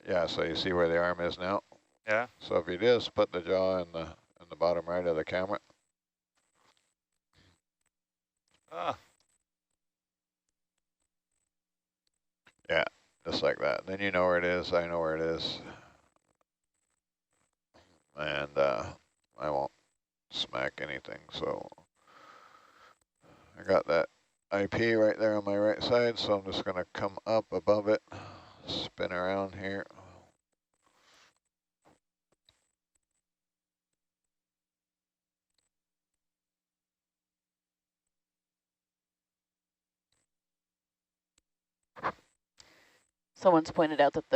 Yeah, so you see where the arm is now? Yeah. So if you just put the jaw in the bottom right of the camera. Ah. Yeah, just like that. Then you know where it is, I know where it is. And I won't smack anything, so I got that IP right there on my right side, so I'm just gonna come up above it, spin around here. Someone's pointed out that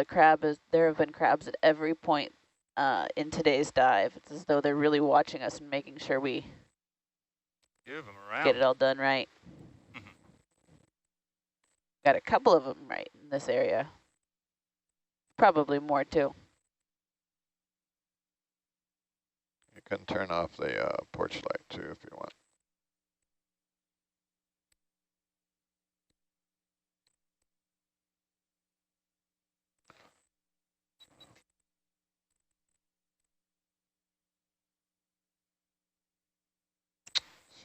there have been crabs at every point in today's dive. It's as though they're really watching us and making sure we Few of them around. get it all done right. Got a couple of them right in this area. Probably more too. You can turn off the porch light too if you want.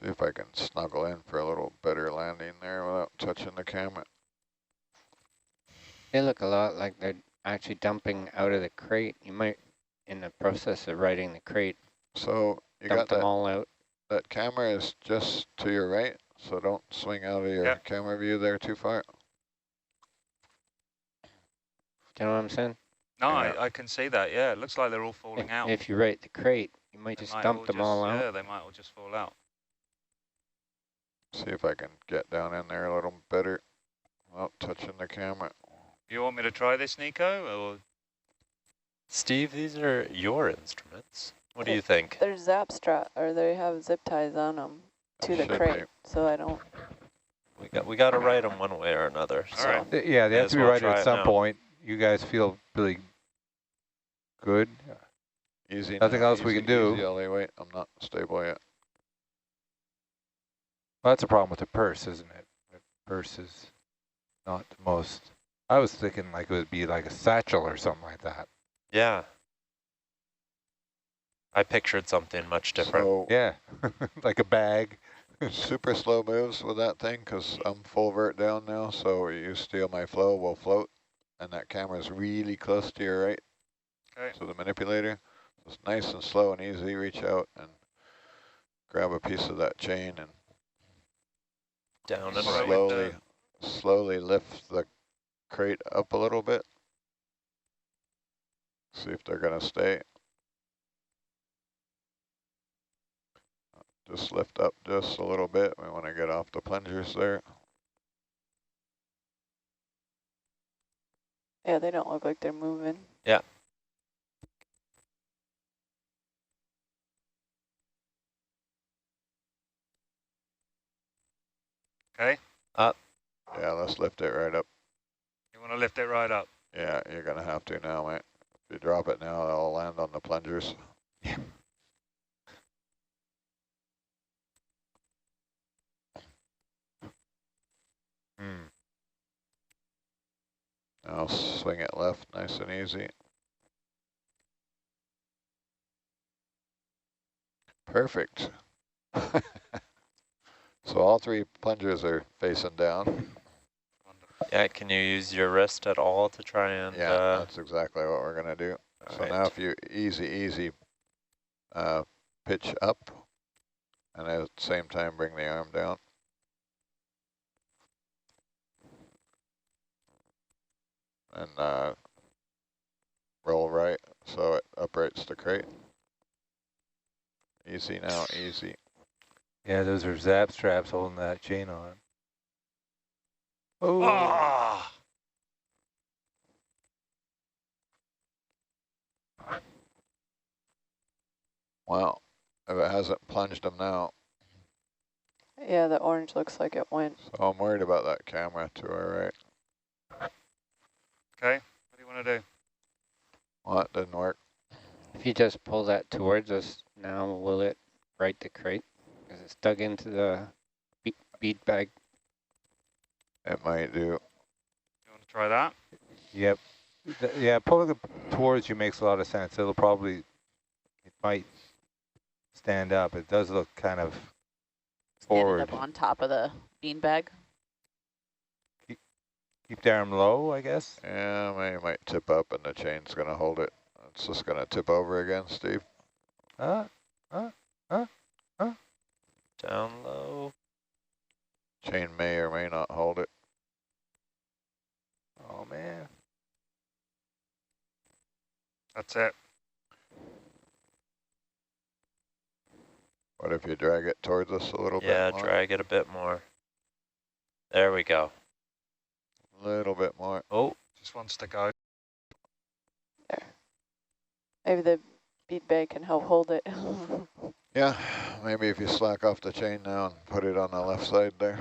See if I can snuggle in for a little better landing there without touching the camera. They look a lot like they're actually dumping out of the crate. You might, in the process of righting the crate, So you dump got them that, all out. that camera is just to your right, so don't swing out of your camera view there too far. Do you know what I'm saying? No, Yeah. I can see that, yeah. It looks like they're all falling out. If you right the crate, you might They just might dump them all out. Yeah, they might all just fall out. See if I can get down in there a little better without touching the camera. You want me to try this, Nico? Or Steve, these are your instruments. What do you think? They're zap strap, or they have zip ties on them to the crate, so I don't. We got to write them one way or another. All so right. Yeah, they have to be well right at some now. point. You guys feel really good? Easy. Nothing now, else easy, we can do. Easy, Ollie. Wait, I'm not stable yet. Well, that's a problem with the purse, isn't it? The purse is not the most. I was thinking like it would be like a satchel or something like that. Yeah. I pictured something much different. So yeah, like a bag. super slow moves with that thing because I'm full vert down now, so you steal my flow, we'll float. And that camera's really close to your right. Okay. So the manipulator is nice and slow and easy. Reach out and grab a piece of that chain and Down and slowly lift the crate up a little bit. See if they're gonna stay. Just lift up just a little bit. We want to get off the plungers there. Yeah, they don't look like they're moving. Yeah. Okay. Up. Yeah, let's lift it right up. You want to lift it right up? Yeah, you're gonna have to now, mate. If you drop it now, it'll land on the plungers. Yeah. I'll swing it left, nice and easy. Perfect. So all three plungers are facing down. Yeah, can you use your wrist at all to try and... Yeah, that's exactly what we're gonna do. So right. now if you easy pitch up, and at the same time bring the arm down. And roll right, so it uprights the crate. Easy now, easy. Yeah, those are zap straps holding that chain on. Oh. Ah! Wow, if it hasn't plunged them now. Yeah, the orange looks like it went. So I'm worried about that camera to our right. Okay, what do you want to do? Well, that didn't work. If you just pull that towards us now, will it right the crate? Because it's dug into the bead bag. It might do. You want to try that? Yep. Yeah, pulling it towards you makes a lot of sense. It might stand up. It does look kind of Standing forward. up on top of the beanbag. Keep the arm low, I guess. Yeah, maybe it might tip up and the chain's going to hold it. It's just going to tip over again, Steve. Down low. Chain may or may not hold it. Oh, man. That's it. What if you drag it towards us a little bit Yeah, more? drag it a bit more. There we go. A little bit more. Oh, Just wants to go. There. Maybe the beanbag can help hold it. Yeah, maybe if you slack off the chain now and put it on the left side there.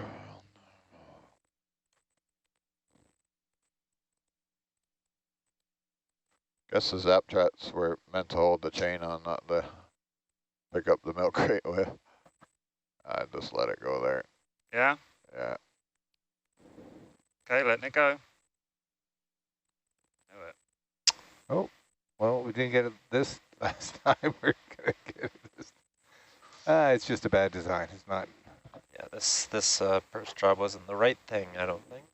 Guess the zap traps were meant to hold the chain on, not the pick up the milk crate with. I just let it go there. Yeah? Yeah. Okay, letting it go. Do it. Oh, well, we didn't get it this last time. We're going to get it this time. It's just a bad design. It's not. yeah, this first job wasn't the right thing, I don't think.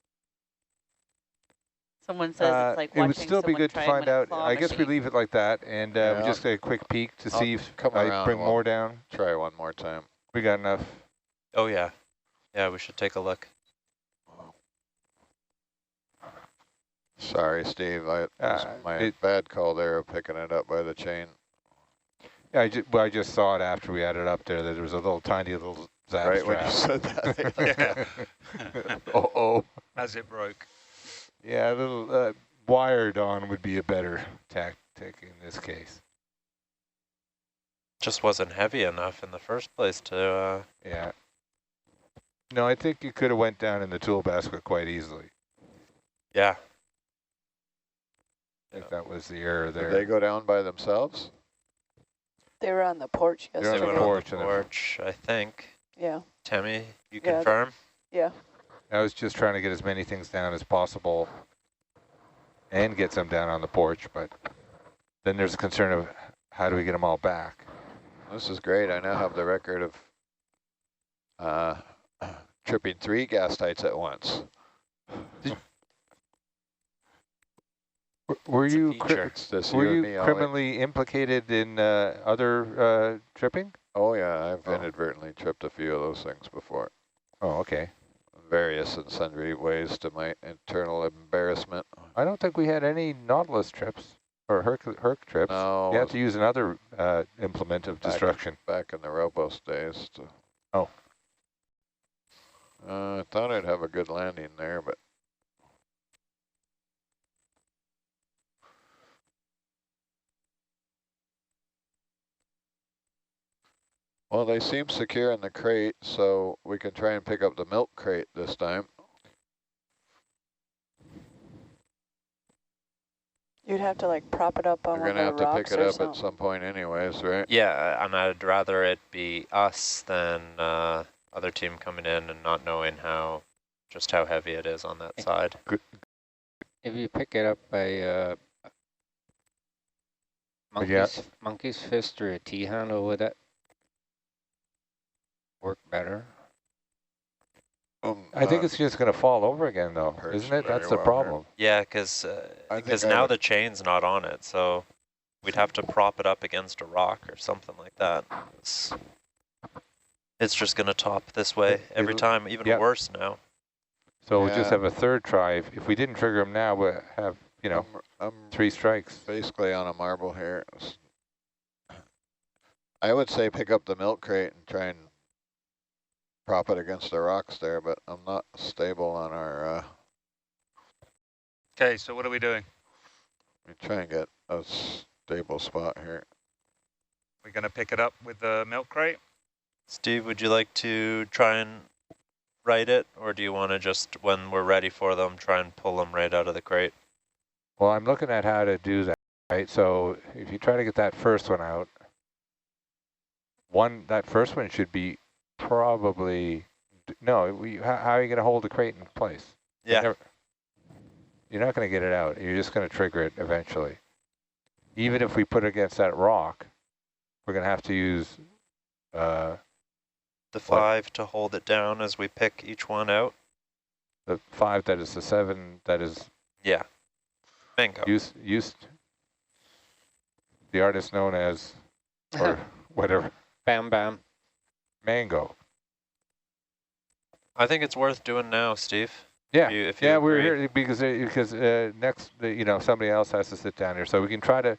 Someone says it's like watching it would still be someone good to try and find win a out. claw I guess we machine. leave it like that, and Yeah. we just get a quick peek to I'll see if come I around bring and more down. Try one more time. We got enough. Oh, yeah. Yeah, we should take a look. Sorry, Steve. My bad call there of picking it up by the chain. Yeah, I just saw it after we had it up there that there was a little tiny little zap Right strap. when you said that. Yeah. Oh. As it broke. Yeah, a little wired on would be a better tactic in this case. Just wasn't heavy enough in the first place to... Yeah. No, I think you could have went down in the tool basket quite easily. yeah. I think that was the error Did there. they go down by themselves? They were on the porch They're on They the yesterday. went porch on and the the- porch, I think. Yeah, Tammy, you Yeah, confirm? yeah. I was just trying to get as many things down as possible and get some down on the porch, but then there's a concern of how do we get them all back? This is great. I now have the record of tripping 3 gas tights at once. Were It's a you feature. It's just were you and you me, Ollie. criminally implicated in other tripping? Oh yeah, I've Oh. inadvertently tripped a few of those things before. Oh, okay. Various and sundry ways to my internal embarrassment. I don't think we had any Nautilus trips or Herc trips. No, You have to use another implement of destruction. back in the Robos days. Oh. I thought I'd have a good landing there, but well, they seem secure in the crate, so we can try and pick up the milk crate this time. You'd have to like prop it up on We're one gonna of have the to rocks pick it or up at something. some point anyways, right? Yeah, and I'd rather it be us than other team coming in and not knowing just how heavy it is on that side. If you pick it up by monkey's fist or a T-handle, would that work better? I think it's just going to fall over again, though, Perched isn't it? very That's the well problem. Yeah, because I think I now would- the chain's not on it, so we'd have to prop it up against a rock or something like that. It's just going to top this way every time, even Yep. worse now. So we'll just Yeah. have a third try. If we didn't trigger them now, we'll have, you know, I'm 3 strikes. basically on a marble here. I would say pick up the milk crate and try and prop it against the rocks there, but I'm not stable on our, Okay, so what are we doing? let me try and get a stable spot here. We're going to pick it up with the milk crate? Steve, would you like to try and right it, or do you want to just, when we're ready for them, try and pull them right out of the crate? Well, I'm looking at how to do that, right? So if you try to get that first one out, that first one should be probably, no, how are you going to hold the crate in place? Yeah. you're not going to get it out. You're just going to trigger it eventually. Even if we put it against that rock, we're going to have to use The 5 to hold it down as we pick each one out. the 5 that is the 7 that is Yeah. Bingo. used the artist known as, or whatever, Bam, bam. Mango. I think it's worth doing now, Steve. Yeah, If you yeah, we're agree. here because next, you know, somebody else has to sit down here, so we can try to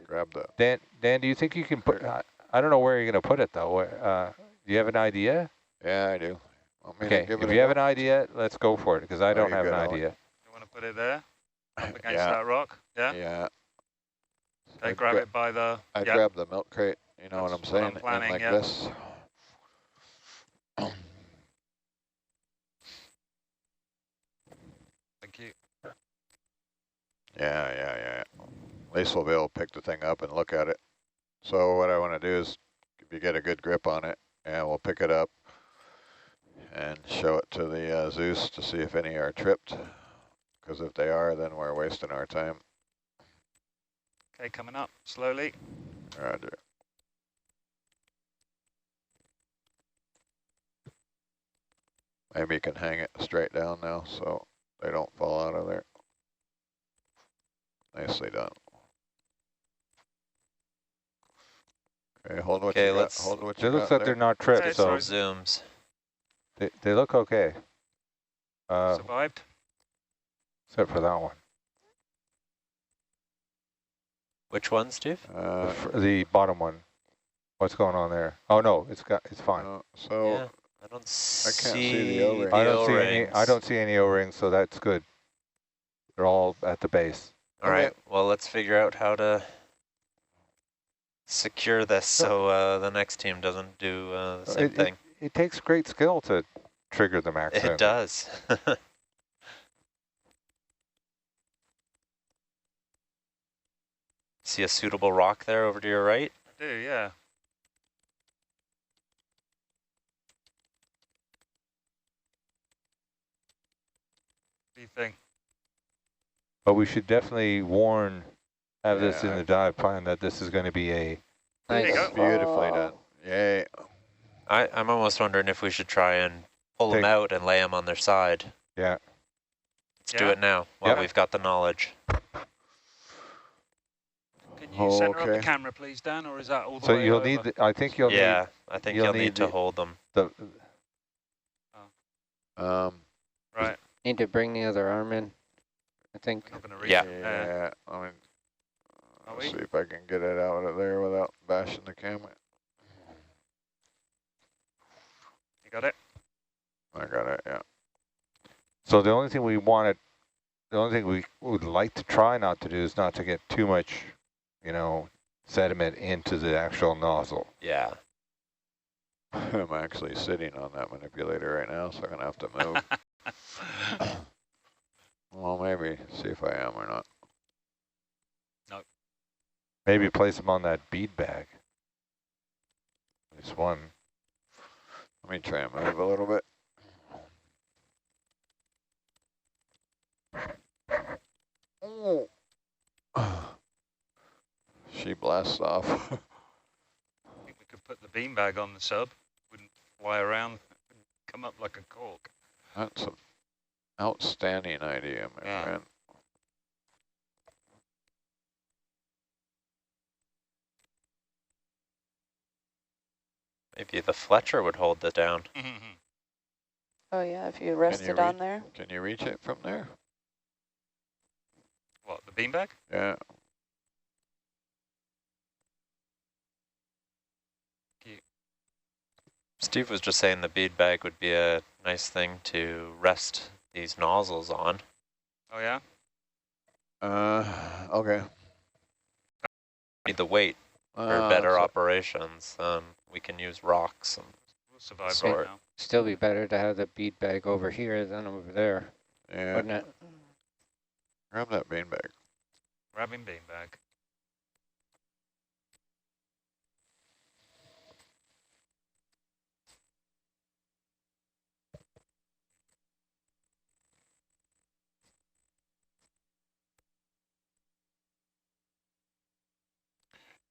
Grab that. Dan, do you think you can put? I don't know where you're going to put it though. Do you have an idea? Yeah, I do. Want me to Okay, give if it you a have go? an idea, let's go for it because I don't you have an good, Alan? idea. You want to put it there up against Yeah. that rock? Yeah. Yeah. Okay, I'd grab gra- it by the. I yeah. grab the milk crate. You know what I'm That's what I'm saying? planning, and like yeah. this. Thank you. Yeah. At least we'll be able to pick the thing up and look at it. So what I want to do is, if you get a good grip on it, and we'll pick it up and show it to the Zeus to see if any are tripped. Because if they are, then we're wasting our time. Okay, coming up slowly. Roger. Maybe you can hang it straight down now so they don't fall out of there. Nicely done. Okay, hold what Okay, you got. let's- Hold what It you looks got like they're there. not tripped, Okay, so sorry. Zooms. they look okay. Survived. Except for that one. Which one, Steve? The bottom one. What's going on there? Oh no, it's fine. So Yeah, I don't see the O-ring. I don't see any O-rings, so that's good. They're all at the base. All right, well, let's figure out how to secure this so the next team doesn't do the same thing. It takes great skill to trigger the max. It does. See a suitable rock there over to your right? I do, yeah. What do you think? But we should definitely have this in Yeah. the dive plan that this is going to be a. There you Nice. go. beautifully done. Yay. I'm almost wondering if we should try and pull them out and lay them on their side. Yeah. Let's do it now while Yep. we've got the knowledge. Can you center up the Okay. camera, please, Dan, or is that all the So way you'll over? need. I think you'll Yeah, I think you'll need need to the- hold them. need Right, Need to bring the other arm in, I think. we're not going to reach Yeah. it. Yeah. I mean, Are let's we? see if I can get it out of there without bashing the camera. You got it? I got it. Yeah. So the only thing we would like to try not to do is not to get too much, you know, sediment into the actual nozzle. Yeah. I'm actually sitting on that manipulator right now, so I'm gonna have to move. Well, maybe see if I am or not. Maybe place them on that bead bag. At least one. Let me try and move a little bit. Oh. She blasts off. I think we could put the beanbag on the sub. Wouldn't fly around, wouldn't come up like a cork. That's an outstanding idea, my Yeah. friend. Maybe the Fletcher would hold it down. Oh yeah, if you rest you it on reach- there. Can you reach it from there? What, the beanbag? Yeah. Steve was just saying the bead bag would be a nice thing to rest these nozzles on. Oh yeah? Okay. Need the weight for better so- operations. We can use rocks. And We'll survive Sort. right now. Still be better to have the bead bag over here than over there, Yeah. wouldn't it? Grab that beanbag. Grabbing beanbag.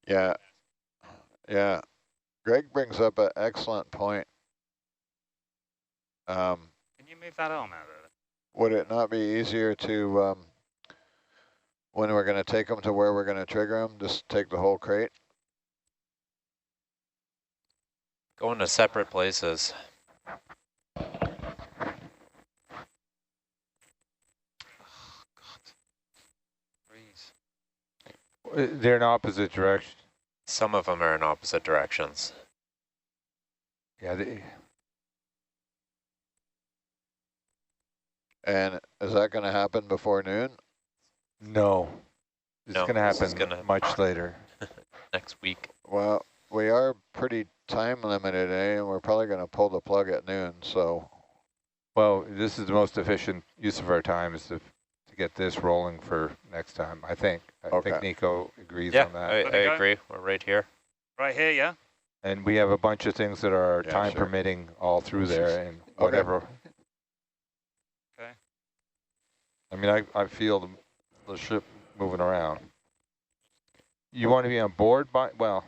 Yeah, yeah. Greg brings up an excellent point. Can you move that arm out of it? Would it not be easier to, when we're going to take them to where we're going to trigger them, just take the whole crate? Going to separate places. Breeze. They're in opposite direction. Some of them are in opposite directions. Yeah, And is that going to happen before noon? no. It's No, going to this is happen gonna- much later. Next week. Well, we are pretty time limited, and we're probably going to pull the plug at noon, so. Well, this is the most efficient use of our time is to get this rolling for next time, I think. I Okay. think Nico agrees Yeah, on that. I Let it go. agree. We're right here. Right here, yeah? And we have a bunch of things that are Yeah, time sure. permitting all through there and whatever. Okay. I mean, I feel the ship moving around. You want to be on board by, well,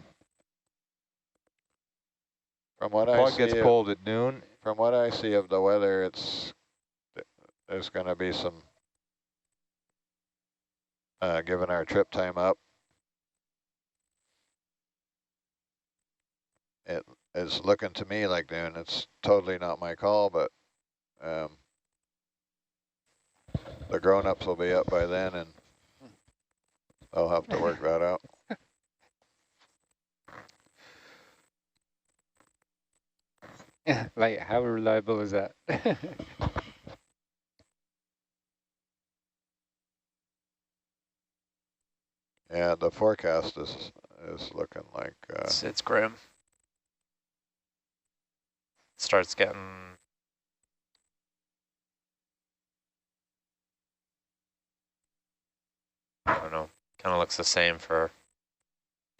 From what I plug see, gets pulled at noon. from what I see of the weather, there's going to be some, giving our trip time up. It is looking to me like noon. It's totally not my call, but the grown-ups will be up by then, and they'll have to work that out. Like, how reliable is that? Yeah, the forecast is looking like It's grim. Starts getting... I don't know. Kind of looks the same for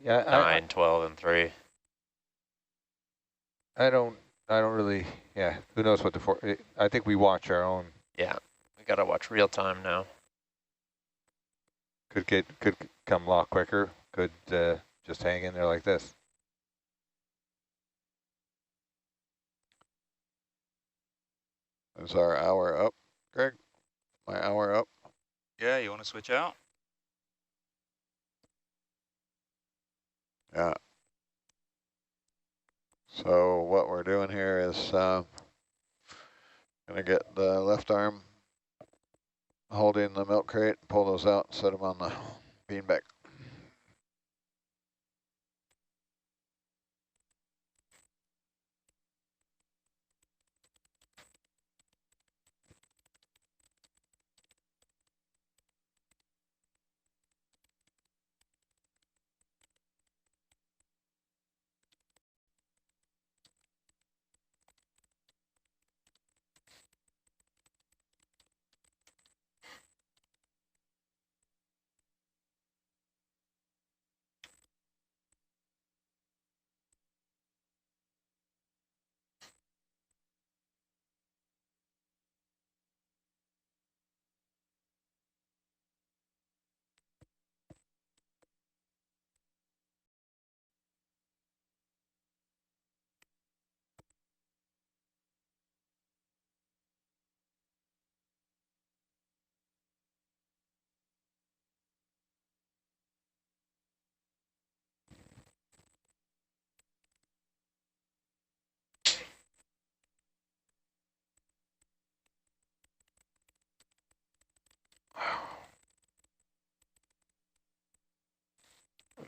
Yeah, 9, 12, and 3. I don't really, yeah, who knows what I think we watch our own. Yeah, we got to watch real time now. Could come a lot quicker, could just hang in there like this. is our hour up, Greg? My hour up? Yeah, you want to switch out? Yeah. So what we're doing here is going to get the left arm holding the milk crate, pull those out, and set them on the beanbag.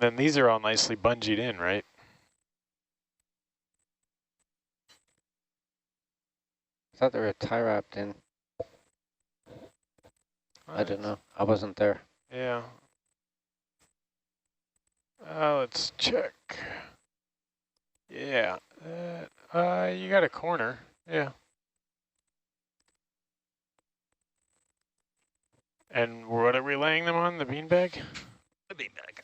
Then these are all nicely bungeed in, right? I thought they were tie wrapped in. I don't know. I wasn't there. Yeah. Let's check. Yeah. You got a corner. Yeah. And what are we laying them on? The beanbag? The beanbag.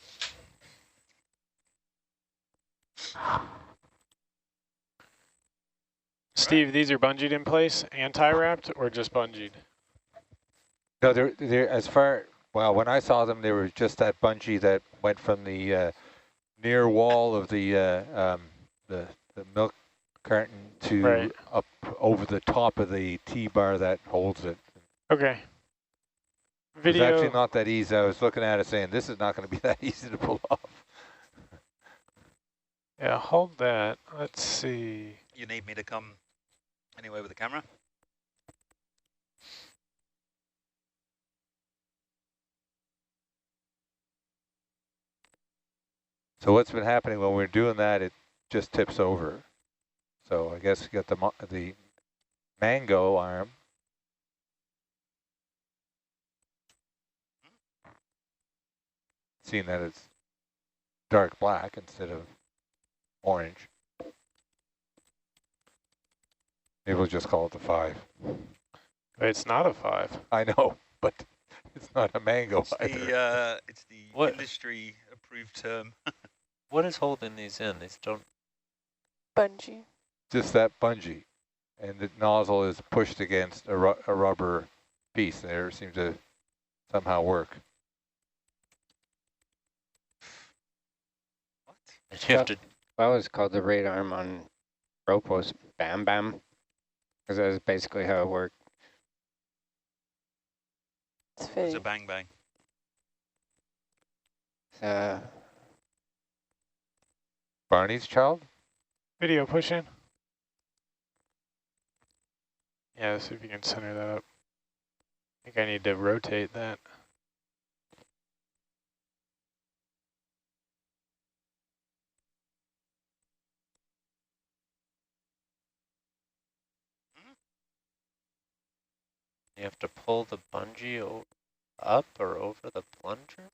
Steve, these are bungeed in place and tie wrapped, or just bungeed? No, they're as far, well, when I saw them, they were just that bungee that went from the near wall of the milk carton to Right. up over the top of the T-bar that holds it. Okay. It's actually Video. not that easy. I was looking at it saying, this is not going to be that easy to pull off. Yeah, hold that. Let's see. You need me to come anywhere with the camera? So what's been happening when we're doing that, it just tips over. So I guess you got the mango arm. Seeing that it's dark black instead of orange. Maybe we'll just call it the 5. It's not a 5. I know, but it's not a mango It's either. the industry approved term. What is holding these in? These don't. Bungee. Just that bungee. And the nozzle is pushed against a rubber piece there. Seems to somehow work. What? And you have to. Well, it's called the radar arm on rope was Bam Bam, because that's basically how it worked. It's It's fitting. a bang bang. Barney's child? Video push in. Yeah, let's see if you can center that up. I think I need to rotate that. You have to pull the bungee up or over the plunger?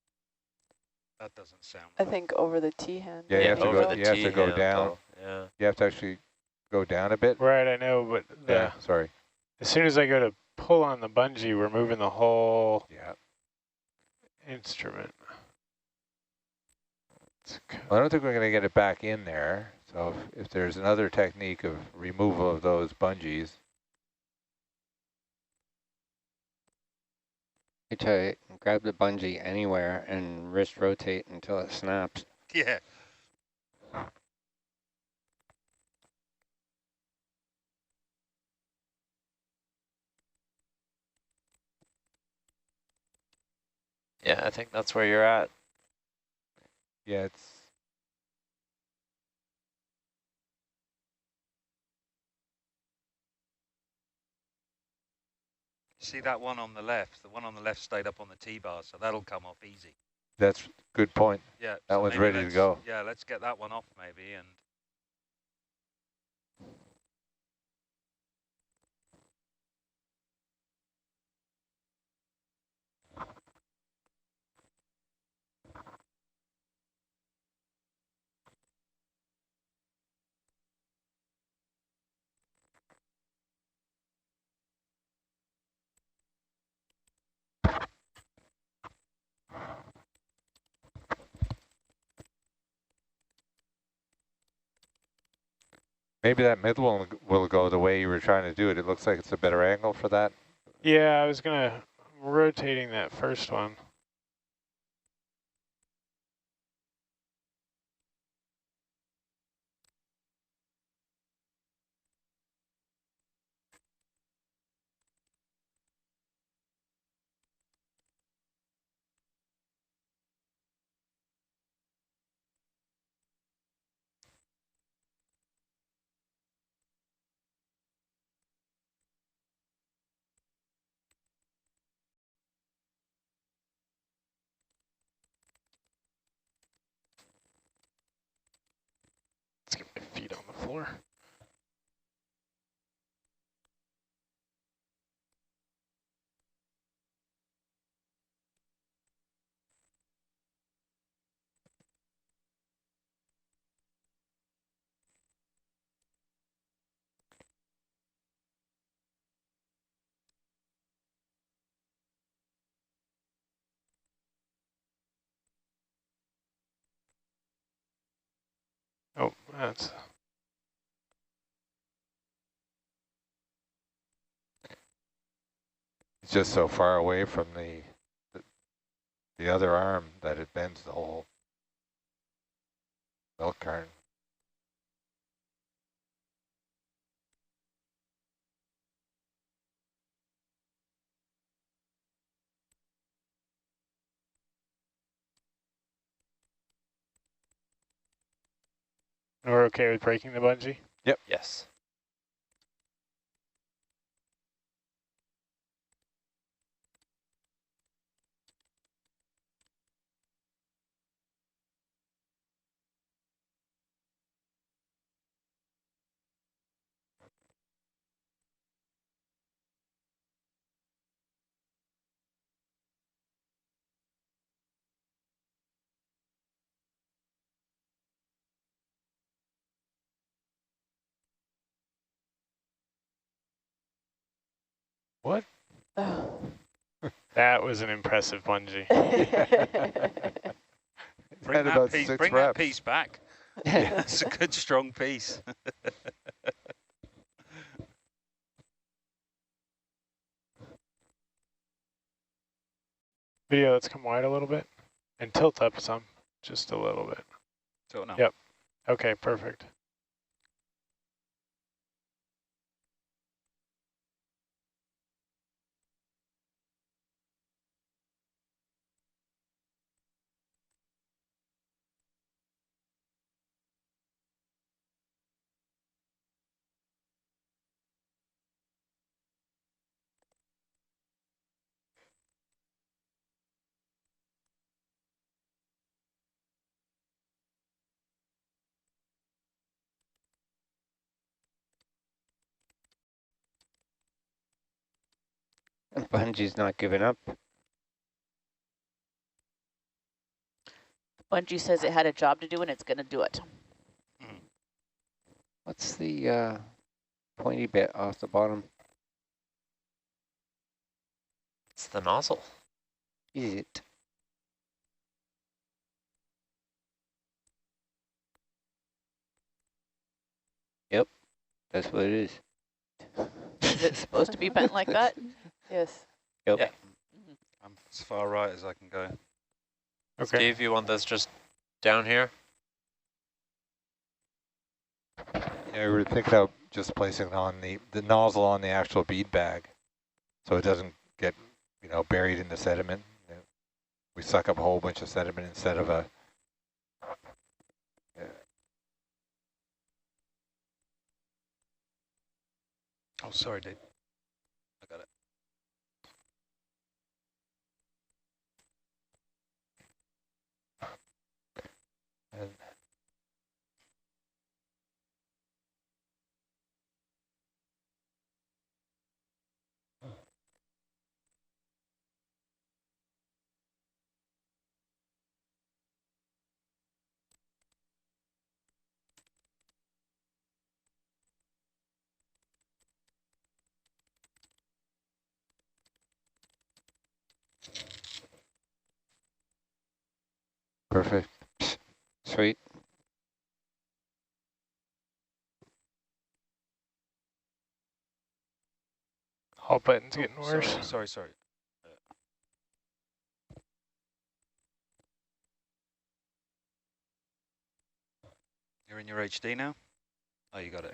That doesn't sound I right. think over the T-hand. Yeah, you have to over go, the you have to go T-hand, down. though. Yeah. You have to actually go down a bit. Right, I know, but Yeah, sorry. as soon as I go to pull on the bungee, we're moving the whole Yeah. instrument. Well, I don't think we're going to get it back in there. So if there's another technique of removal of those bungees. You try to grab the bungee anywhere and wrist rotate until it snaps. Yeah. Yeah, I think that's where you're at. Yeah, it's See that one on the left? The one on the left stayed up on the T-bar, so that'll come off easy. that's good point. Yeah. That so one's maybe ready to let's- go. Yeah, let's get that one off maybe and Maybe that middle one will go the way you were trying to do it. It looks like it's a better angle for that. Yeah, I was gonna rotating that first one. Let's get my feet on the floor. Oh, that's It's just so far away from the other arm that it bends the hole. milk carton. We're okay with breaking the bungee? Yes. What? Oh. That was an impressive bungee. Bring Had that about piece. 6 Bring that reps. piece back. Yeah. It's a good strong piece. Video, let's come wide a little bit and tilt up some, just a little bit. So no. Yep. Okay, perfect. Bungee's not giving up. Bungee says it had a job to do and it's going to do it. What's the pointy bit off the bottom? It's the nozzle. Is it? Yep, that's what it is. Is it supposed to be bent like that? Yes. Yep. Yeah. I'm as far right as I can go. Okay. Steve, you want this just down here? Yeah, we were thinking of just placing it on the nozzle on the actual bead bag, so it doesn't get, you know, buried in the sediment. We suck up a whole bunch of sediment instead of a. Oh, sorry, dude. I got it. And Perfect. Sweet. All buttons Oh, getting worse. sorry. You're in your HD now? Oh, you got it.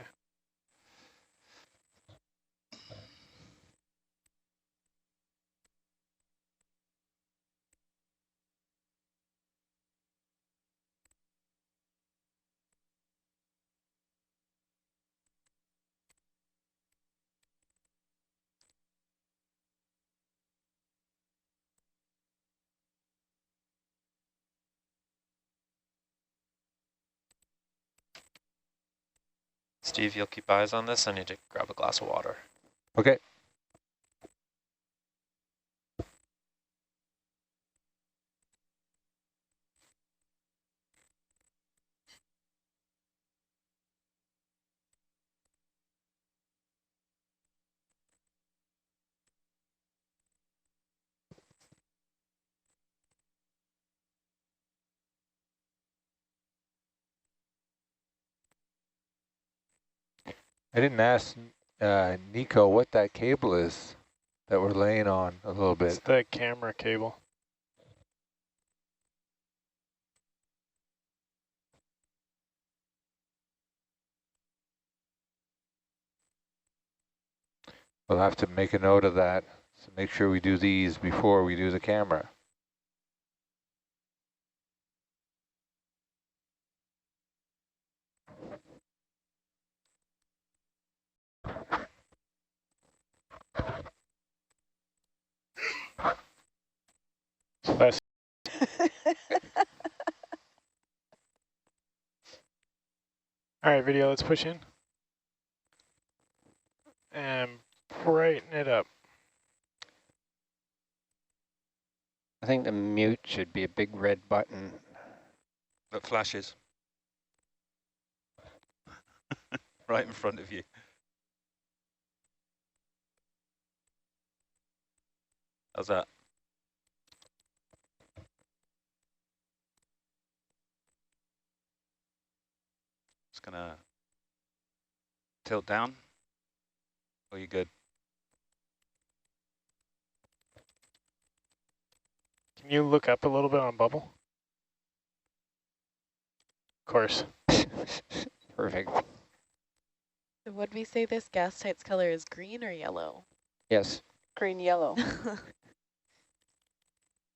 Steve, you'll keep eyes on this. I need to grab a glass of water. okay. I didn't ask Nico what that cable is that we're laying on a little It's bit. the camera cable. We'll have to make a note of that. So make sure we do these before we do the camera. Last. All right, video, let's push in. And brighten it up. I think the mute should be a big red button. That flashes. Right in front of you. How's that? Just gonna tilt down. Are you good? Can you look up a little bit on bubble? Of course. Perfect. Would we say this gastight's color is green or yellow? Yes. Green, yellow.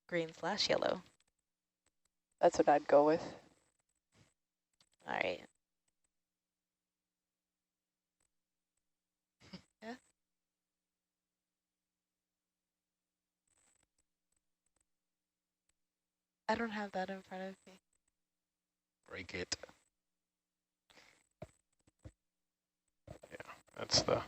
Green/yellow. That's what I'd go with. All right. Yeah. I don't have that in front of me. Break it. That's the...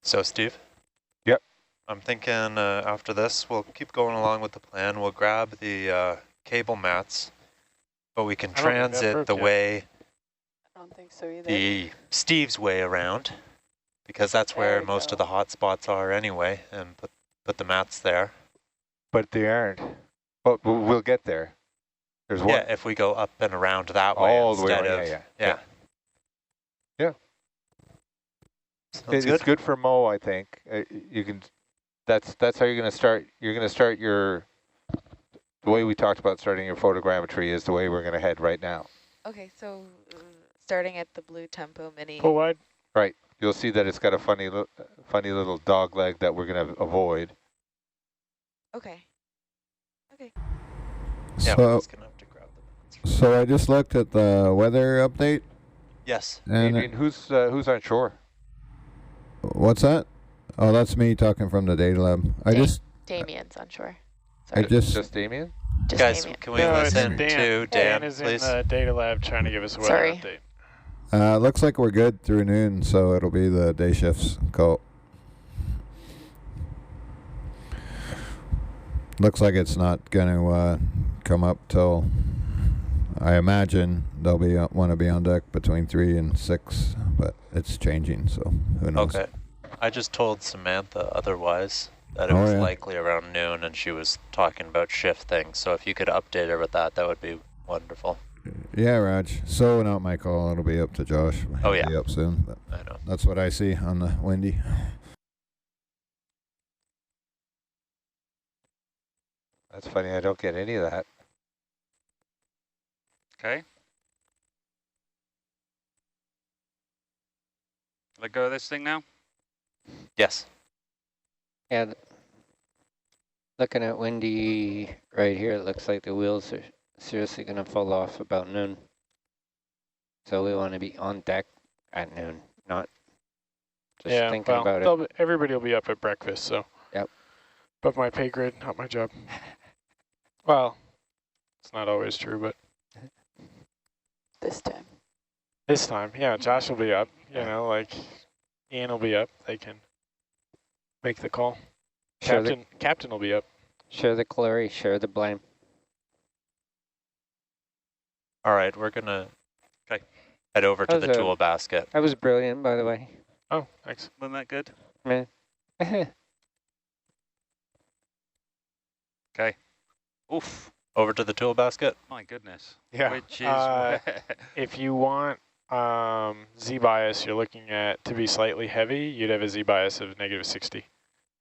So Steve? Yep. I'm thinking after this, we'll keep going along with the plan. We'll grab the cable mats, but we can I don't think that transit broke the yet. way, I don't think so either. the Steve's way around, because that's where There we most go. of the hot spots are anyway, and put the mats there. But they aren't. But we'll get there. There's one. Yeah, if we go up and around that way All the way instead around, of, yeah. yeah. Sounds It's good for Mo, I think. You can. That's how you're going to start. You're going to start your. The way we talked about starting your photogrammetry is the way we're going to head right now. Okay, so starting at the blue tempo mini. Pull wide. Right. You'll see that it's got a funny little dog leg that we're going to avoid. Okay. Okay. Yeah, we're So, just gonna have to grab the mats. so I just looked at the weather update. Yes. And Adrian, who's on shore? what's that? Oh, that's me talking from the data lab. Damien's on shore. I Sorry. just Damien? Just Guys, Damien. can we No, it's listen Dan. to Dan, is please? in the data lab trying to give us a weather Sorry. update. looks like we're good through noon, so it'll be the day shifts call. Looks like it's not going to come up till, I imagine they'll be want to be on deck between 3 and 6, but it's changing, so who knows? Okay. I just told Samantha otherwise that it Oh, was yeah. likely around noon, and she was talking about shift things. So if you could update her with that, that would be wonderful. Yeah, Raj. So without my call, it'll be up to Josh. Oh, He'll yeah. be up soon. But I know. that's what I see on the windy. That's funny. I don't get any of that. Okay. Let go of this thing now. Yes. Yeah. Looking at windy right here, it looks like the wheels are seriously going to fall off about noon. So we want to be on deck at noon, not just Yeah, thinking well, about it. everybody will be up at breakfast, so. Yep. Above my pay grade, not my job. Well, it's not always true, but This time. this time, yeah, Josh will be up. You know, like Ian will be up. They can make the call. Captain will be up. Share the glory, share the blame. All right, we're going to head over to That the was tool basket. That was brilliant, by the way. Oh, thanks. Wasn't that good? Man. Okay. Oof. Over to the tool basket. My goodness. Yeah. Which is where? If you want Z-bias, you're looking at to be slightly heavy, you'd have a Z-bias of -60.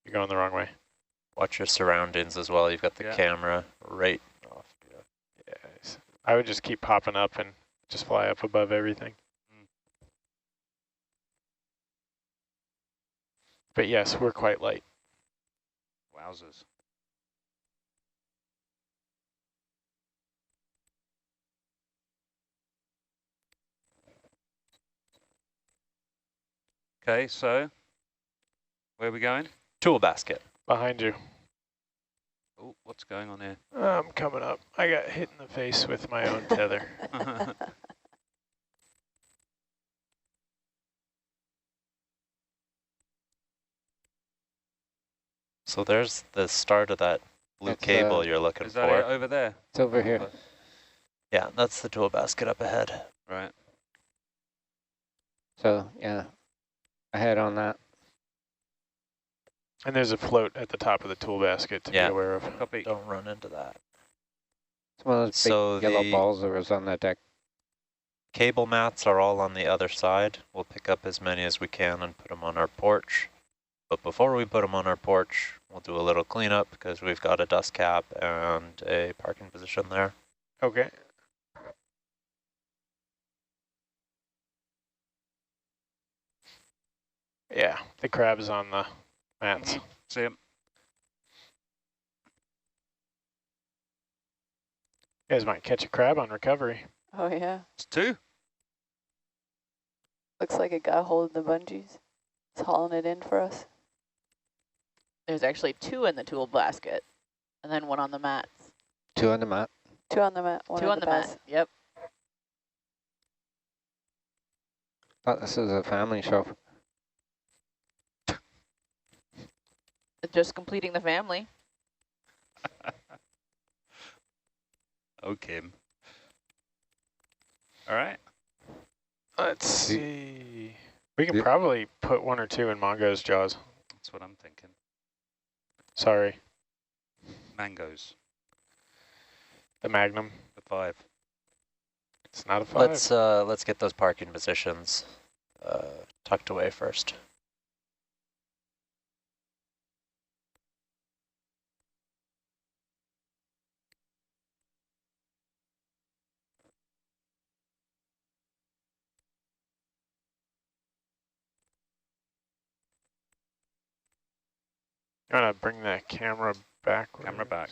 You're going the wrong way. Watch your surroundings as well. You've got the camera right off. Yeah. I would just keep popping up and just fly up above everything. But yes, we're quite light. Wowzers. Okay, so where are we going? Tool basket. Behind you. Oh, what's going on here? I'm coming up. I got hit in the face with my own tether. So there's the start of that blue cable you're looking is for. that it over there? It's over here. Yeah, that's the tool basket up ahead. Right. So, yeah, I had on that. And there's a float at the top of the tool basket to be aware of. Copy. Don't run into that. It's one of those big yellow balls that was on that deck. Cable mats are all on the other side. We'll pick up as many as we can and put them on our porch. But before we put them on our porch, we'll do a little cleanup because we've got a dust cap and a parking position there. Okay. Yeah, the crab's on the mats. See him. You guys might catch a crab on recovery. Oh, yeah. It's 2. Looks like it got hold of the bungees. It's hauling it in for us. There's actually 2 in the tool basket, and then 1 on the mats. 2 on the mat. 2 on the mat, 1 2 on the mat. pass. Yep. Thought this was a family show. Just completing the family. Okay. All right. Let's see. We can probably put 1 or 2 in Mongo's jaws. That's what I'm thinking. Sorry. Mangoes. The Magnum. The 5. It's not a 5. Let's get those parking positions tucked away first. I'm gonna bring that camera back. Camera back.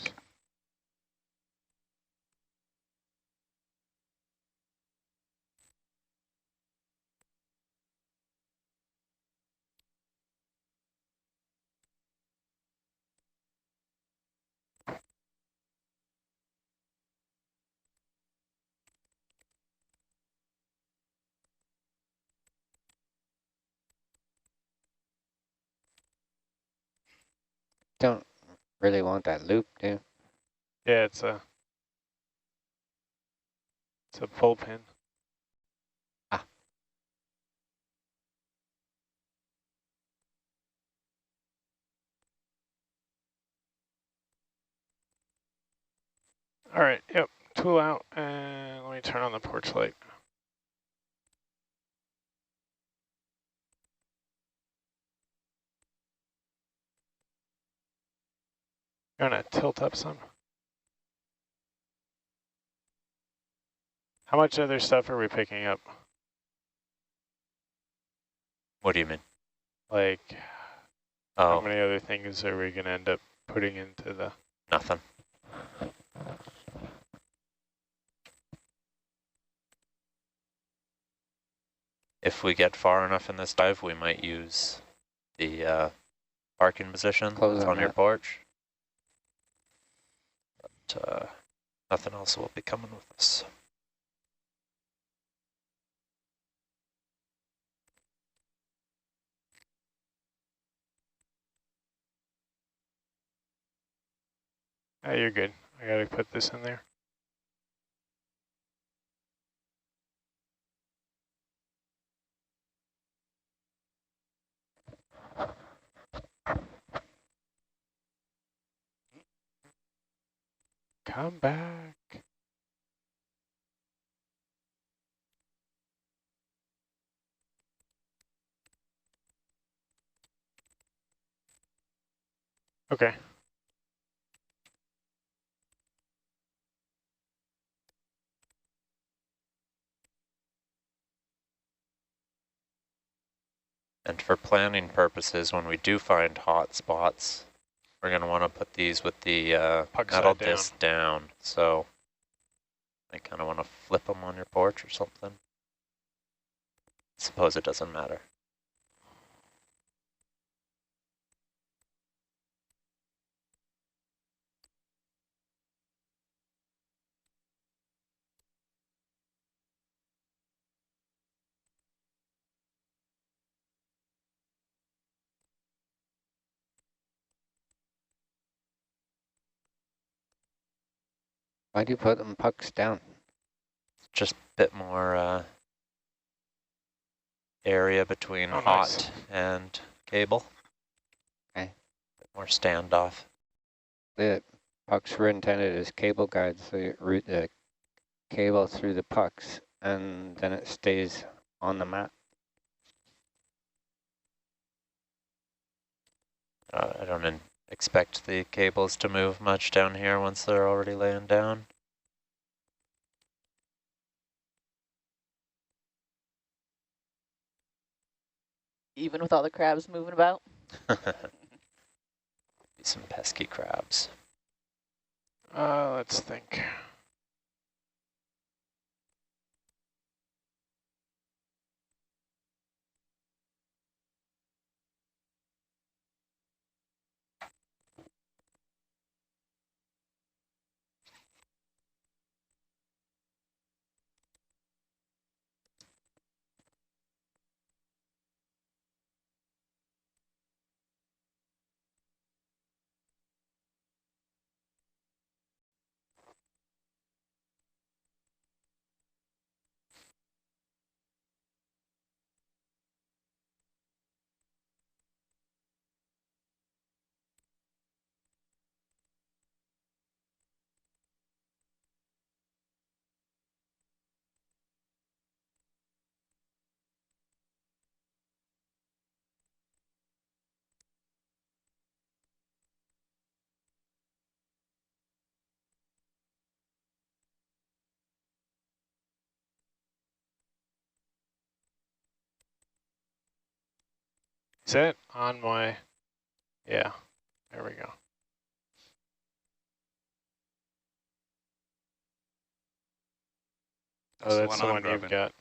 Don't really want that loop, do you? Yeah, it's a pull pin. Ah. All right, yep, tool out, and let me turn on the porch light. You're gonna tilt up some. How much other stuff are we picking up? What do you mean? Like, how Oh, many other things are we gonna end up putting into the... nothing. If we get far enough in this dive, we might use the parking position that's on your porch. But nothing else will be coming with us. Oh, you're good. I gotta put this in there. Come back. Okay. And for planning purposes, when we do find hot spots, we're going to want to put these with the metal disc down. So I kind of want to flip them on your porch or something. Suppose it doesn't matter. Why do you put them pucks down? Just a bit more area between hot and cable. Okay. Bit more standoff. The pucks were intended as cable guides, so you route the cable through the pucks, and then it stays on the mat. I don't expect the cables to move much down here once they're already laying down. Even with all the crabs moving about? Some pesky crabs. Let's think. Is it on my, yeah, there we go. That's That's the one grabbing. you've got.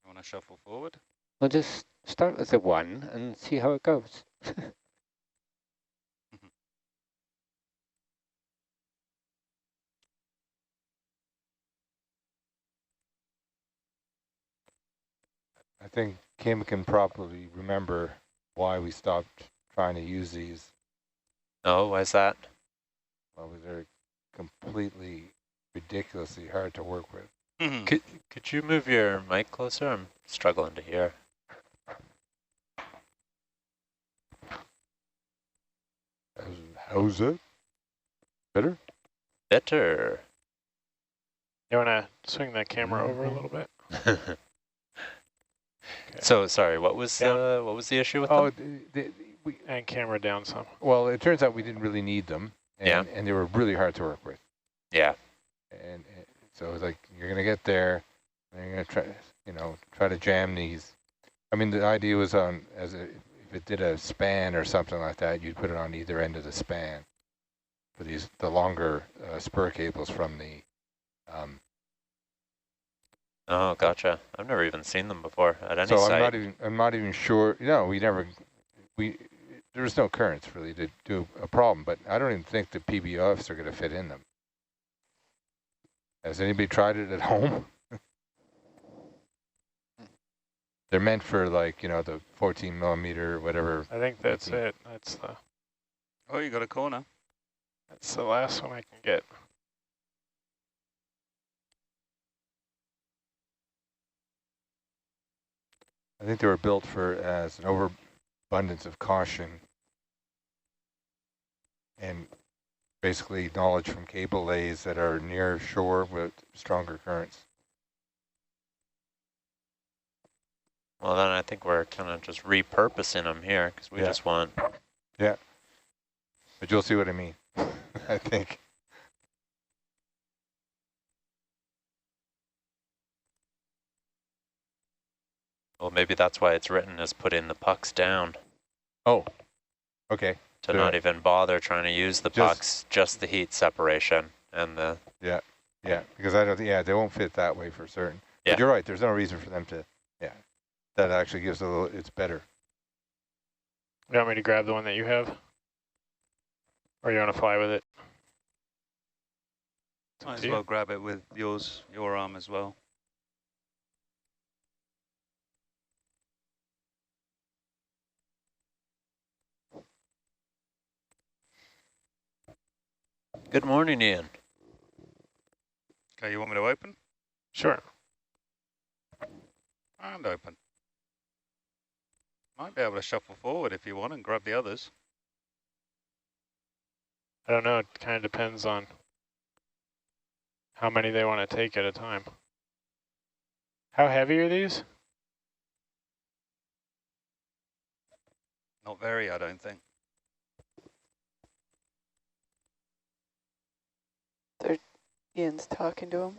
You want to shuffle forward? We'll just start with the one and see how it goes. I think Kim can probably remember why we stopped trying to use these. Oh, why is that? Well, they're completely ridiculously hard to work with. Could you move your mic closer? I'm struggling to hear. How's it? Better? Better. You want to swing that camera over a little bit? Okay. So sorry, what was the issue with them? And camera down some. Well, it turns out we didn't really need them, and they were really hard to work with. Yeah. And so it was like, you're gonna get there, and you're gonna try to jam these. I mean, the idea was if it did a span or something like that, you'd put it on either end of the span for the longer spur cables from the. Oh, gotcha. I've never even seen them before at any site. So I'm not even sure. No, there was no currents really to do a problem, but I don't even think the PBOFs are going to fit in them. Has anybody tried it at home? They're meant for the 14 millimeter, whatever. I think that's it. That's the. Oh, you got a corner. That's the last one I can get. I think they were built for as an overabundance of caution and basically knowledge from cable lays that are near shore with stronger currents. Well, then I think we're kind of just repurposing them here because we just want. Yeah, but you'll see what I mean, I think. Well, maybe that's why it's written as putting the pucks down. Oh, okay. To not even bother trying to use the pucks, just the heat separation and the. Yeah, because I don't. They won't fit that way for certain. Yeah, but you're right. There's no reason for them to. Yeah, that actually gives a little. It's better. You want me to grab the one that you have, or you want to fly with it? Might as well grab it with your arm as well. Good morning, Ian. Okay, you want me to open? Sure. And open. Might be able to shuffle forward if you want and grab the others. I don't know. It kind of depends on how many they want to take at a time. How heavy are these? Not very, I don't think. Ian's talking to him.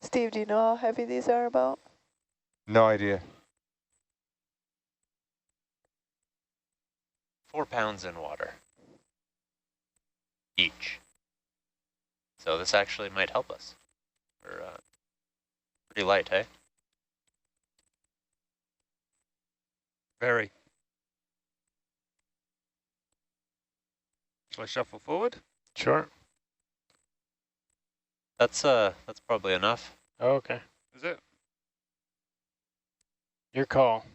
Steve, do you know how heavy these are about? No idea. 4 pounds in water each. So this actually might help us. We're pretty light, hey? Very. Shall I shuffle forward? Sure. That's probably enough. Oh, okay. Is it? Your call.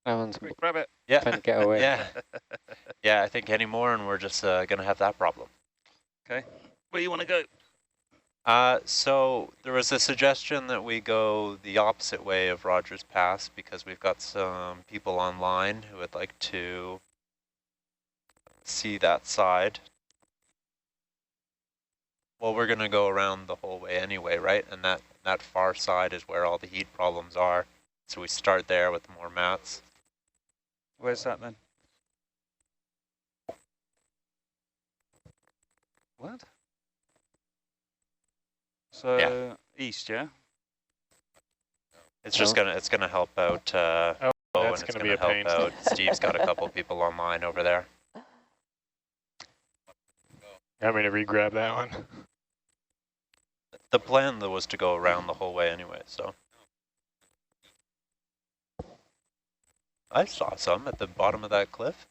That one's Quick, grab it. Yeah. trying to get away. Yeah. Yeah, I think any more and we're just gonna have that problem. Okay. Where you want to go? So there was a suggestion that we go the opposite way of Rogers Pass because we've got some people online who would like to see that side. Well, we're gonna go around the whole way anyway, right? And that far side is where all the heat problems are. So we start there with more mats. Where's that then? What? So Yeah. East, yeah? It's just gonna help out that's and it's gonna be a help pain. out. Steve's got a couple people online over there. You want me to re-grab that one? The plan though was to go around the whole way anyway, so. I saw some at the bottom of that cliff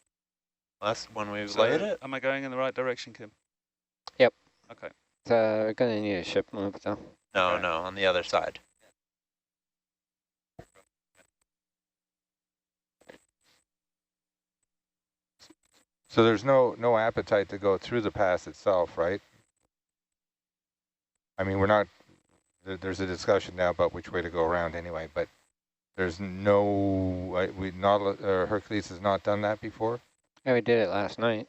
last when we laid it. Am I going in the right direction, Kim? Yep. Okay. We're going to need a ship move, though. No, Okay. no, on the other side. So there's no appetite to go through the pass itself, right? I mean, we're not, there's a discussion now about which way to go around anyway, but there's no, Hercules has not done that before? Yeah, we did it last night.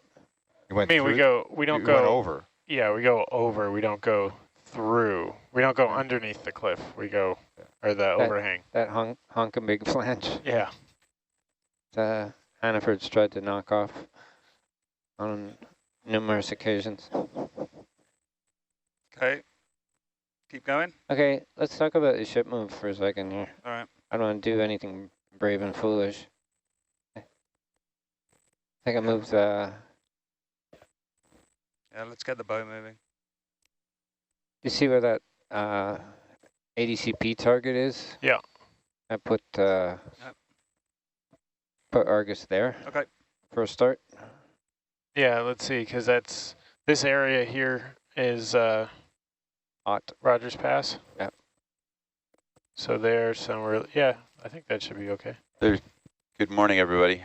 You went I mean, we don't went go over. Yeah, we go over. We don't go through. We don't go underneath the cliff. We go, or the overhang. That honkin' big flange. Yeah. Hannaford's tried to knock off on numerous occasions. Okay. Keep going. Okay, let's talk about the ship move for a second here. All right. I don't want to do anything brave and foolish. I think I moved Yeah, let's get the boat moving. you see where that ADCP target is? Yeah. I put Argus there. Okay. For a start. Yeah, let's see, because this area here is Hot. Rogers Pass. Yeah. So there's somewhere, yeah, I think that should be okay. Good morning, everybody.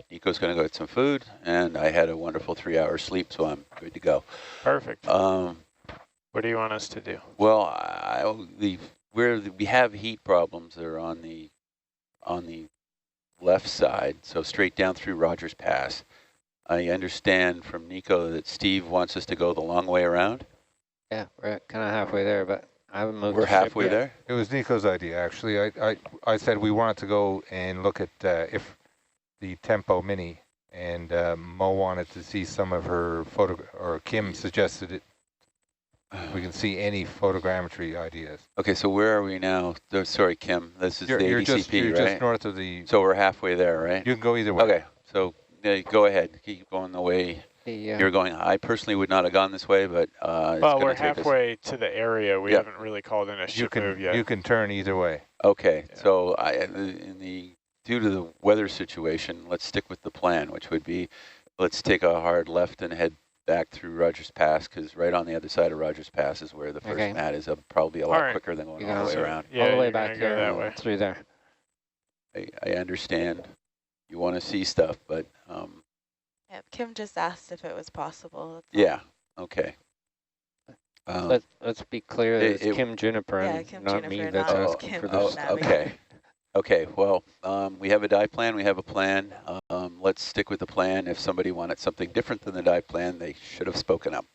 Nico's going to go get some food, and I had a wonderful 3-hour sleep, so I'm good to go. Perfect. What do you want us to do? Well, where we have heat problems are on the left side, so straight down through Rogers Pass. I understand from Nico that Steve wants us to go the long way around. Yeah, we're kind of halfway there, but I haven't moved. We're halfway there? It was Nico's idea, actually. I said we wanted to go and look at if the Tempo Mini, and Mo wanted to see some of her or Kim suggested it. We can see any photogrammetry ideas. Okay, so where are we now? Oh, sorry, Kim. This is the ADCP, you're right? just north of the... So we're halfway there, right? You can go either way. Okay, so go ahead. Keep going the way you're going. I personally would not have gone this way, but well, we're halfway to the area. We haven't really called in a ship move yet. You can turn either way. Okay, so due to the weather situation, let's stick with the plan, which would be let's take a hard left and head back through Rogers Pass, because right on the other side of Rogers Pass is where the first mat is probably a lot quicker than going all the way around. Yeah, all the way back there, that way. Through there. I understand you want to see stuff, but... yeah, Kim just asked if it was possible. Yeah, okay. Let's be clear, it's Kim Juniper, and not me that's asking for this. Okay. Okay, well, we have a dive plan, we have a plan. Let's stick with the plan. If somebody wanted something different than the dive plan, they should have spoken up.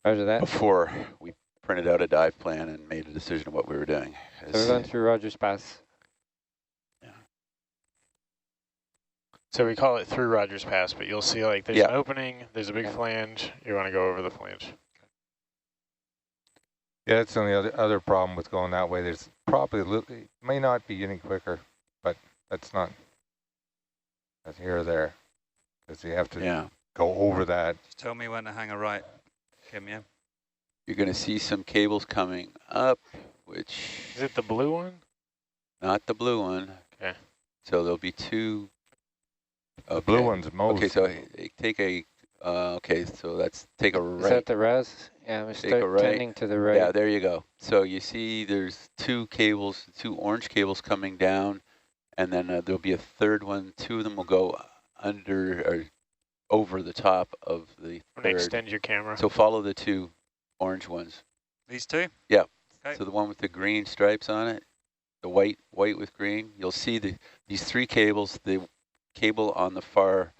Roger that. Before we printed out a dive plan and made a decision of what we were doing. So we're going through Rogers Pass. Yeah. So we call it through Rogers Pass, but you'll see like there's an opening, there's a big flange, you want to go over the flange. Yeah, that's the only other problem with going that way. There's probably it may not be any quicker, but that's not that's here or there, because you have to go over that. Just tell me when to hang a right, Kim. Yeah. You're going to see some cables coming up, which is it the blue one? Not the blue one. Okay. So there'll be two. The blue one's most. Okay, so take a. Okay, so let's take a right. Is that the res? Yeah, we start tending to the right. Yeah, there you go. So you see there's two cables, two orange cables coming down, and then there'll be a third one. Two of them will go under or over the top of the third. Extend your camera. So follow the two orange ones. These two? Yeah. Okay. So the one with the green stripes on it, the white with green, you'll see these three cables. The cable on the far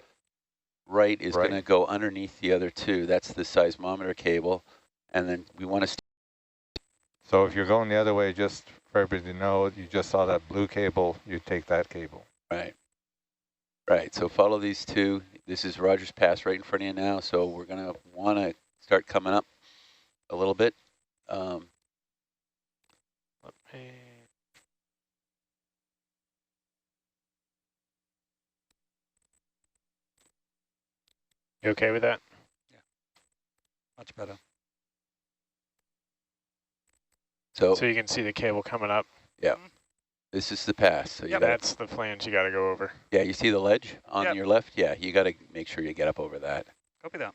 right is going to go underneath the other two. That's the seismometer cable. And then we want to... So if you're going the other way, just for everybody to know, you just saw that blue cable, you take that cable. Right. Right, so follow these two. This is Rogers Pass right in front of you now, so we're going to want to start coming up a little bit. You okay with that? Yeah, much better. So you can see the cable coming up. Yeah, this is the pass. So that's the flange you got to go over. Yeah, you see the ledge on your left? Yeah, you got to make sure you get up over that. Copy that.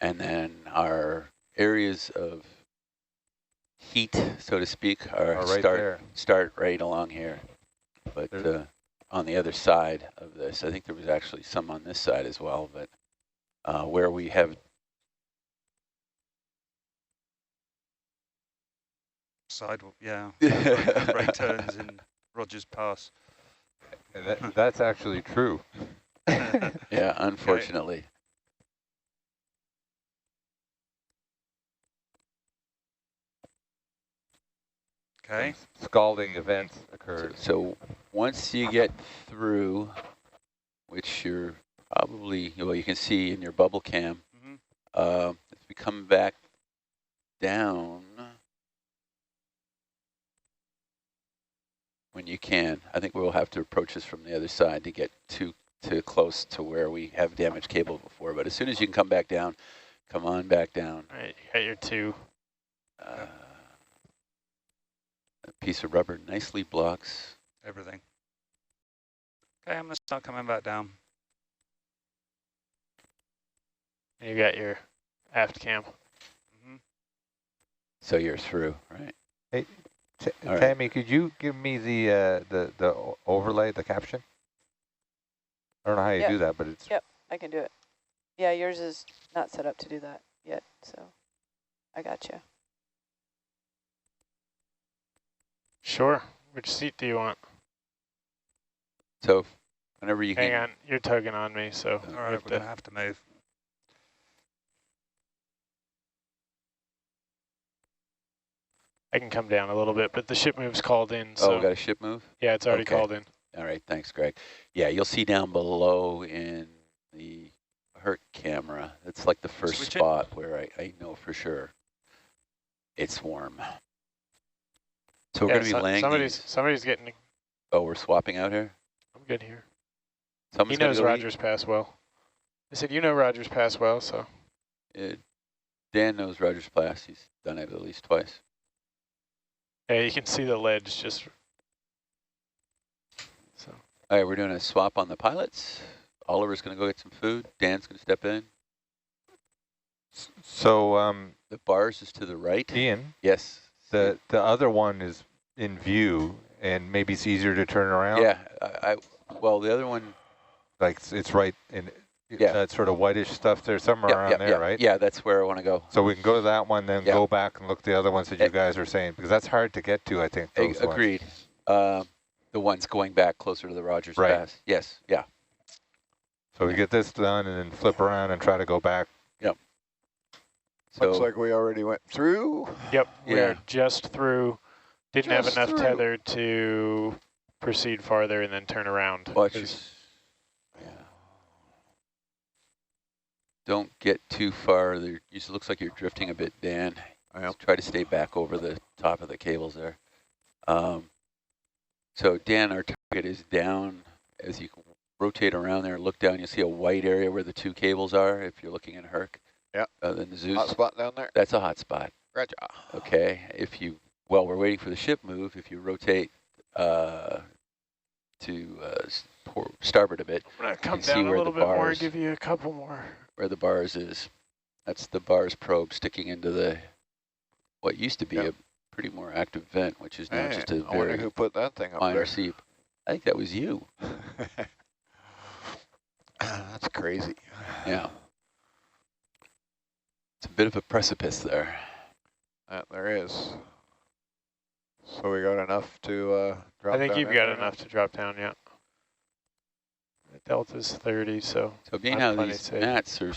And then our areas of heat, so to speak, are start right along here. But on the other side of this, I think there was actually some on this side as well, but where we have right turns in Rogers Pass. That's actually true. Yeah, unfortunately. Okay. Scalding events occurred. So once you get through, which you're probably, well, you can see in your bubble cam, if we come back down, when you can, I think we'll have to approach this from the other side to get too close to where we have damaged cable before. But as soon as you can come back down, come on back down. All right, you got your two. A piece of rubber nicely blocks everything. Okay, I'm going to start coming back down. You got your aft cam. So you're through, right? Hey, Tammy, could you give me the overlay, the caption? I don't know how you do that, but it's... Yep, I can do it. Yeah, yours is not set up to do that yet, so I got you. Sure. Which seat do you want? So whenever you Hang on, you're tugging on me, so All right, we're going to have to move. I can come down a little bit, but the ship move's called in. So. Oh, we got a ship move? Yeah, it's already Okay. called in. All right, thanks, Greg. Yeah, you'll see down below in the Herc camera, it's like the first Switch it. spot where I know for sure it's warm. So we're going to be laying Somebody's getting... Oh, we're swapping out here? I'm good here. Someone's He knows go Rogers Pass well. I said, you know Rogers Pass well, so... Dan knows Rogers Pass. He's done it at least twice. Yeah, you can see the ledge just... So. All right, we're doing a swap on the pilots. Oliver's going to go get some food. Dan's going to step in. So the bars is to the right. Ian? Yes. The other one is in view, and maybe it's easier to turn around? Yeah, well, the other one... Like, it's right in... Yeah. That sort of whitish stuff there, somewhere around there, right? Yeah, that's where I want to go. So we can go to that one, then go back and look at the other ones that you guys are saying, because that's hard to get to, I think, those Agreed. ones. The ones going back closer to the Rogers Pass. Yes, yeah. So we get this done and then flip around and try to go back. Yep. So looks like we already went through. Yep, we're just through. Didn't have enough through. tether to proceed farther and then turn around. Watch Don't get too far. There, it looks like you're drifting a bit, Dan. Just try to stay back over the top of the cables there. So Dan, our target is down. As you rotate around there and look down, you'll see a white area where the two cables are if you're looking at Herc. Yeah. Then the Zeus. Hot spot down there? That's a hot spot. Roger. Okay. If you, while we're waiting for the ship move, if you rotate to starboard a bit, I'm going to come you can down see a where little the bit more bars, and give you a couple more. where the bars is. That's the bars probe sticking into the what used to be a pretty more active vent, which is now just a I wonder very who put that thing up minor there. seep. I think that was you. That's crazy. Yeah. It's a bit of a precipice there. There is. So we got enough to drop I think down you've got enough to drop down, yeah. The delta's 30, so... So being how these mats are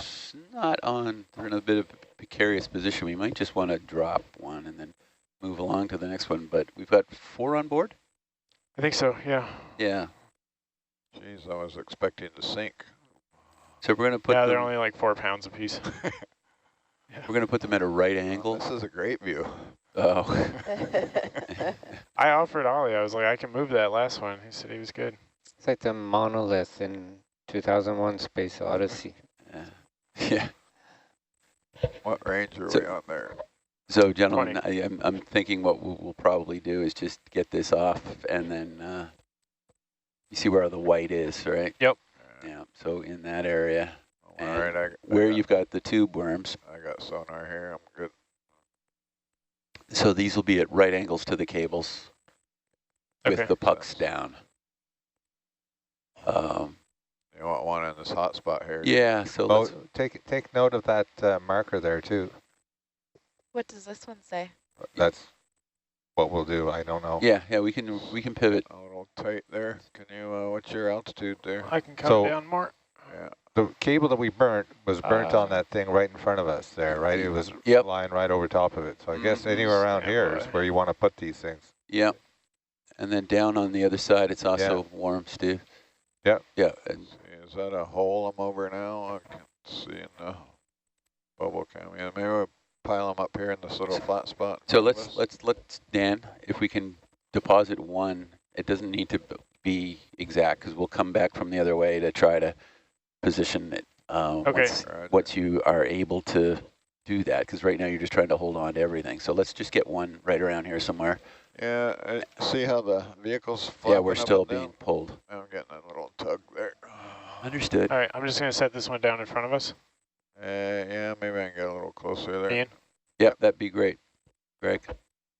not on, they're in a bit of a precarious position, we might just want to drop one and then move along to the next one. But we've got 4 on board? I think so, yeah. Yeah. Jeez, I was expecting to sink. So we're going to put they're only like 4 pounds apiece. We're going to put them at a right angle. This is a great view. Oh. I offered Ollie, I was like, I can move that last one. He said he was good. It's like the monolith in 2001 Space Odyssey. Yeah. What range are we on there? So gentlemen, I'm thinking what we'll probably do is just get this off and then you see where the white is, right? Yep. Yeah, so in that area. All right, where you've got the tube worms. I got sonar here, I'm good. So these will be at right angles to the cables with the pucks down. You want one in this hot spot here? Yeah, so take note of that marker there too. What does this one say? That's what we'll do. I don't know. Yeah, we can pivot. A little tight there. Can you? What's your altitude there? I can come down more. Yeah. The cable that we burnt was burnt on that thing right in front of us there, right? It was lying right over top of it. So I guess anywhere around here is where you want to put these things. Yep. And then down on the other side, it's also warm, Steve. Yep. Yeah. And is that a hole I'm over now? I can't see in the bubble cam. Yeah, maybe we'll pile them up here in this little flat spot. So let's Dan, if we can deposit one, it doesn't need to be exact because we'll come back from the other way to try to position it once you are able to do that, because right now you're just trying to hold on to everything. So let's just get one right around here somewhere. Yeah, see how the vehicle's flapping. Yeah, we're still being pulled. I'm getting a little tug there. Understood. All right, I'm just going to set this one down in front of us. Yeah, maybe I can get a little closer there. Ian? Yep, that'd be great.